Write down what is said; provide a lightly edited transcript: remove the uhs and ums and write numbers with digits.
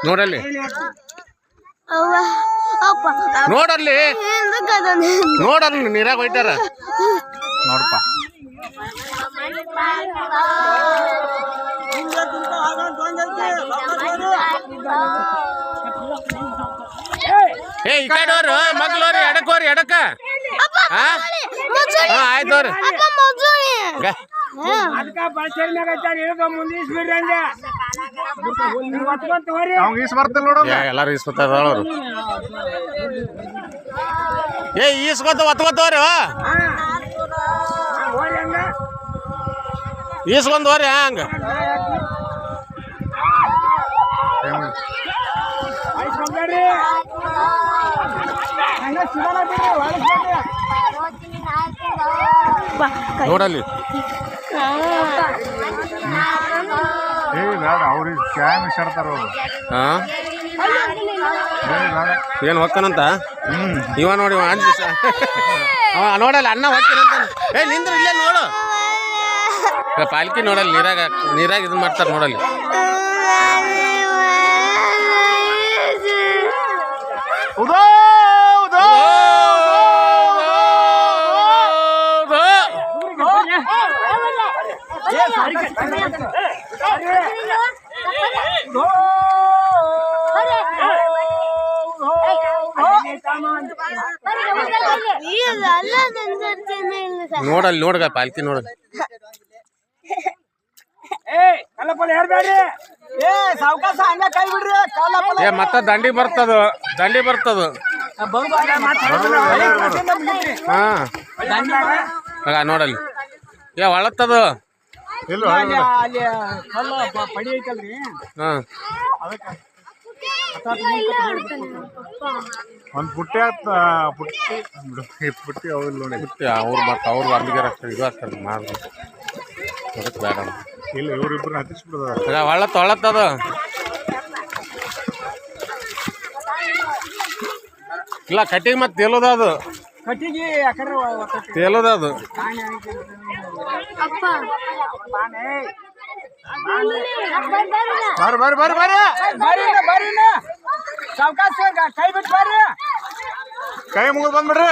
ನೋಡಲ್ಲಿ ನೋಡಲ್ಲಿ ನೋಡಲ್ಲಿ ನೀರಾಗ ಹೋಯ್ತಾರ ನೋಡಪ್ಪ. ಏ ಈ ಕಡೆ ಅವ್ರು ಮಗ್ಳವ್ರಿ ಎಡಕೋರಿ ಎಡಕ ಆಯ್ತವ್ರಿ ಎಲ್ಲಾರು ಈಸ್ಕೊತಾರ ಅವ್ರು. ಏ ಈಸ್ಕೊತ ಒತ್ಕೋತವ್ರಿ ಈಸ್ಕೊಂಡ್ ಹೋರಿ ಹಂಗ ನೋಡಲ್ಲಿ ಅವ್ರಿಗೆ ಕ್ಯಾಮ್ ಇಷ್ಟಾಡ್ತಾರ ಏನ್ ಹೊಕ್ಕನಂತ ಇವ ನೋಡಿ ನೋಡಲ್ಲ ಅನ್ನ ಹೊಕ್ಕನಂತ. ಏ ನಿಂದ್ರ ಇಲ್ಲೇ ನೋಡು ಪಾಲ್ಕಿ ನೋಡಲ್ಲಿ ನೀರಾಗ ಇದನ್ ಮಾಡ್ತಾರ ನೋಡಲ್ಲಿ. ನೋಡಲ್ಲಿ ನೋಡ್ಗ ಪಾಲ್ಕಿ ನೋಡ. ಏ ಮತ್ತ ದಂಡಿ ಬರ್ತದ ಹಾ ನೋಡಲ್ಲಿ ಏ ಒಳತ್ತದ ಒಂದ್ ಪುಟ್ಟಿ ಪುಟ್ಟಿ ಅವ್ರು ಮತ್ತೆ ಅವ್ರು ಅಲ್ಲಿಗೆ ಇದು ಆಗ್ತಾರೆ ಮಾಡಿ ಬೇಡ ಇಲ್ಲ ಇವ್ರಿಬ್ರು ಹತ್ತಿಸ್ಬಿಡದ ಒಳತ್ತದ ಇಲ್ಲ ಕಟ್ಟಿಗೆ ಮತ್ತೆ ತೇಲೋದ ಅದು ತೇಲೋದ ಅದು ಕೈ ಮುಗಿದು ಬಂದ್ಬಿಡ್ರಿ.